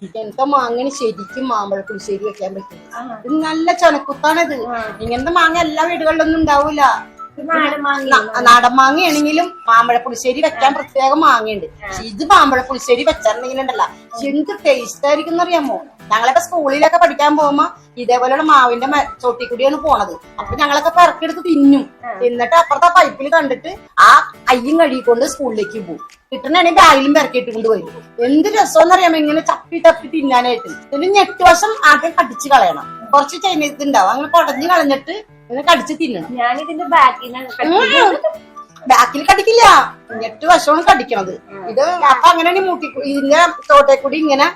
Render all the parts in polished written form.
ഇങ്ങനത്തെ മാങ്ങനെ ശരിക്കും മാമ്പഴ പുളിശ്ശേരി വെക്കാൻ പറ്റും. ഇത് നല്ല ചനക്കുത്താണിത്. ഇങ്ങനത്തെ മാങ്ങ എല്ലാ വീടുകളിലൊന്നും ഉണ്ടാവൂല. നാടൻ മാങ്ങയാണെങ്കിലും മാമ്പഴ പുളിശ്ശേരി വെക്കാൻ പ്രത്യേക മാങ്ങയുണ്ട്. ഇത് മാമ്പഴ പുളിശ്ശേരി വെച്ചിട്ടുണ്ടെങ്കിലുണ്ടല്ലോ എന്ത് ടേസ്റ്റ് ആയിരിക്കും എന്നറിയാമോ? ഞങ്ങളൊക്കെ സ്കൂളിലൊക്കെ പഠിക്കാൻ പോകുമ്പോ ഇതേപോലെയുള്ള മാവിന്റെ ചോട്ടിക്കൂടിയാണ് പോണത്. അപ്പൊ ഞങ്ങളൊക്കെ പെറക്കെടുത്ത് തിന്നും. എന്നിട്ട് അപ്പുറത്തെ പൈപ്പിൽ കണ്ടിട്ട് ആ അയ്യും കഴുകിക്കൊണ്ട് സ്കൂളിലേക്ക് പോകും. കിട്ടണാണെങ്കിൽ ബാഗിലും പെറക്കിട്ട് കൊണ്ട് വരും. എന്ത് രസമെന്നറിയാമോ ഇങ്ങനെ ചപ്പി തപ്പി തിന്നാനായിട്ട്. ഇതിന് ഞെട്ടുവശം ആദ്യം കടിച്ചു കളയണം. കുറച്ച് ചൈനീസ് ഉണ്ടാവും, അങ്ങനെ കുടഞ്ഞു കളഞ്ഞിട്ട് ഇങ്ങനെ കടിച്ച് തിന്നണം. ഞാനിതിന്റെ ബാക്കിൽ കടിക്കില്ല, ഞെട്ട് വശമാണ് കടിക്കണത്. ഇത് അപ്പൊ അങ്ങനെയാണ് ഇതിന്റെ തോട്ടേക്കൂടി ഇങ്ങനെ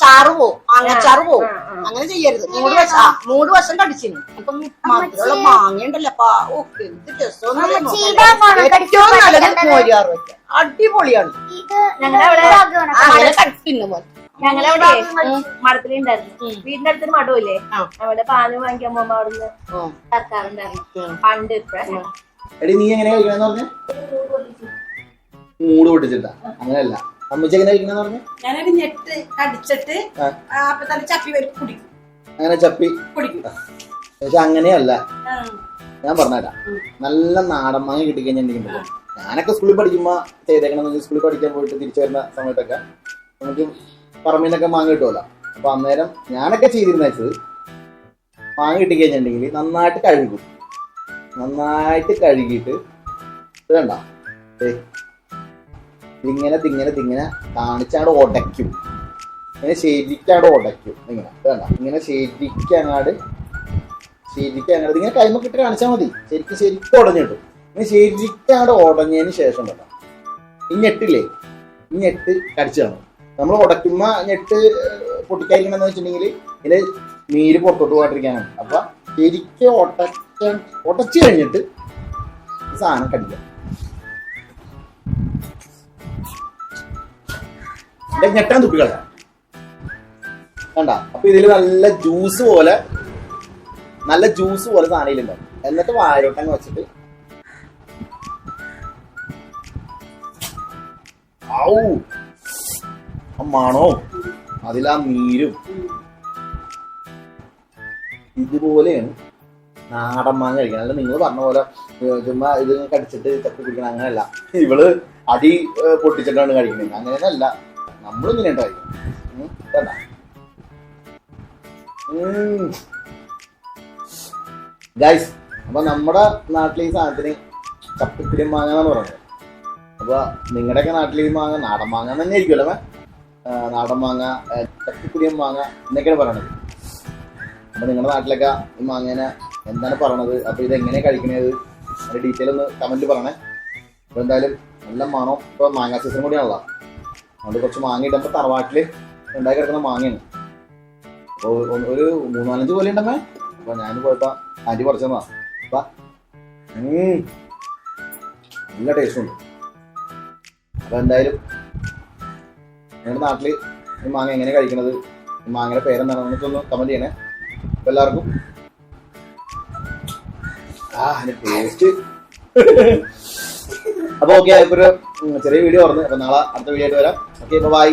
ചാറ് പോവും, മാങ്ങാച്ചാറ് പോവും. അങ്ങനെ ചെയ്യരുത്. മൂട് വശം കടിച്ചിരുന്നു. അപ്പൊ മധുരമുള്ള മാങ്ങയുണ്ടല്ലപ്പാ, ഓക്കെ എന്ത് രസം. ഏറ്റവും നല്ലത് മോരിയാറ് വെക്കാം, അടിപൊളിയാണ്. അങ്ങനെ കടിക്കുന്നു പോലെ. ഞങ്ങളവിടെ മടത്തിലുണ്ടായിരുന്നു. വീടിന്റെ അടുത്തൊരു മടവില്ലേ, അവിടെ പാല് വാങ്ങിക്കാൻ പോകുമ്പോ അവിടുന്ന് സർക്കാരുണ്ടായിരുന്നു പണ്ട്. എടി നീ എങ്ങനെയാ കഴിക്കണെന്ന് പറഞ്ഞ? മൂട് പൊട്ടിച്ചിട്ടാ? അങ്ങനെയല്ല, അമ്മച്ചി എങ്ങനെ കഴിക്കണെന്ന് പറഞ്ഞ? ഞാനൊരു ഞെട്ട് കടിച്ചിട്ട് അപ്പൊ തന്നെ ചപ്പി വരും കുടിക്കും. അങ്ങനെ ചപ്പി കുടിക്കും. പക്ഷെ അങ്ങനെയല്ല, ഞാൻ പറഞ്ഞുതരാം. നല്ല നാടൻ മാങ്ങ കിട്ടിക്കഴിഞ്ഞിട്ടുണ്ടെങ്കിൽ, ഞാനൊക്കെ സ്കൂളിൽ പഠിക്കുമ്പോ ചെയ്തേക്കണമെന്ന്, സ്കൂളിൽ പഠിക്കാൻ പോയിട്ട് തിരിച്ചു വരുന്ന സമയത്തൊക്കെ നമുക്ക് പറമ്പിന്നൊക്കെ മാങ്ങ കിട്ടുമല്ലോ. അപ്പൊ അന്നേരം ഞാനൊക്കെ ചെയ്തിരുന്ന വെച്ചത്, മാങ്ങ കിട്ടിക്കഴിഞ്ഞിട്ടുണ്ടെങ്കിൽ നന്നായിട്ട് കഴുകും. നന്നായിട്ട് കഴുകിയിട്ട് വേണ്ട ഇങ്ങനെ കാണിച്ചാണ്ട് ഉടയ്ക്കും. ഇങ്ങനെ ശരിക്കാണ്ട് ഉടയ്ക്കും. ഇങ്ങനെ വേണ്ട, ഇങ്ങനെ ശരിക്കങ്ങാട് ഇങ്ങനെ കൈമ കിട്ടി കാണിച്ചാൽ മതി. ശരിക്കും ഉടഞ്ഞിട്ടു. ഇങ്ങനെ ശരിക്കാണ്ട് ഉടഞ്ഞതിന് ശേഷം വേണ്ട ഈ ഞെട്ടില്ലേ, ഈ ഞെട്ട് കടിച്ചു കാണും. നമ്മൾ ഉടയ്ക്കുമ്പോ ഞെട്ട് പൊട്ടിക്കാതിരിക്കണമെന്ന് വെച്ചിട്ടുണ്ടെങ്കിൽ ഇതിന് നീര് പുറത്തോട്ട് പോകാണ്ടിരിക്കാനാണ്. അപ്പൊ ശരിക്കും ഉടച്ചു കഴിഞ്ഞിട്ട് സാധനം കടിക്കാം. ഞെട്ടാൻ തുപ്പിക്കളയാം കണ്ട. അപ്പൊ ഇതില് നല്ല ജ്യൂസ് പോലെ സാധനം ഉണ്ടാവും. എന്നിട്ട് വായിലോട്ടങ്ങ് വെച്ചിട്ട് മണോ അതിലാ നീരും. ഇതുപോലെയാണ് നാടൻ മാങ്ങ കഴിക്കണം. അല്ല നിങ്ങൾ പറഞ്ഞ പോലെ ചുമ്മാ ഇത് കടിച്ചിട്ട് ചപ്പി കുടിക്കണം, അങ്ങനെയല്ല. ഇവള് അടി പൊട്ടിച്ചിട്ടാണ് കഴിക്കുന്നത്. അങ്ങനെയല്ല, നമ്മളിങ്ങനെ കഴിക്കണം. ഗൈസ്, അപ്പൊ നമ്മുടെ നാട്ടിലെ ഈ സാധനത്തിന് ചപ്പിക്കുടിയൻ മാങ്ങ എന്നാണ് പറയുന്നത്. അപ്പൊ നിങ്ങളുടെയൊക്കെ നാട്ടിൽ ഈ മാങ്ങ നാടൻ മാങ്ങ തന്നെ ആയിരിക്കുമല്ലോ. നാടൻ മാങ്ങ, ചപ്പിക്കുടിയൻ മാങ്ങ എന്നൊക്കെയാണ് പറയണത്. അപ്പൊ നിങ്ങളുടെ നാട്ടിലൊക്കെ ഈ മാങ്ങേനെ എന്താണ് പറയണത്, അപ്പൊ ഇത് എങ്ങനെയാണ് കഴിക്കണത്, അതിന്റെ ഡീറ്റെയിൽ ഒന്ന് കമന്റിൽ പറയണേ. അപ്പൊ എന്തായാലും നല്ല മണം. ഇപ്പൊ മാങ്ങ സീസൺ കൂടിയാണല്ലോ, അതുകൊണ്ട് കുറച്ച് മാങ്ങ ഇടുമ്പോ തറവാട്ടില് ഉണ്ടാക്കി കിടക്കുന്ന മാങ്ങയാണ്. അപ്പൊ ഒരു 3-4 പോലെ ഉണ്ടമ്മേ. അപ്പൊ ഞാൻ പോയപ്പോ ആന്റി പറിച്ചതാ. അപ്പൊ നല്ല ടേസ്റ്റ് ഉണ്ട്. അപ്പൊ എന്തായാലും നിങ്ങളുടെ നാട്ടില് ഈ മാങ്ങ എങ്ങനെ കഴിക്കണത്, ഈ മാങ്ങയുടെ പേരെന്താണ് നമുക്കൊന്ന് കമന്റ് ചെയ്യണേ. അപ്പൊ എല്ലാവർക്കും ടേസ്റ്റ്. അപ്പൊ ഓക്കെ, ഒരു ചെറിയ വീഡിയോ പറഞ്ഞു. അപ്പൊ നാളെ അടുത്ത വീഡിയോ ആയിട്ട് വരാം. Okay, by.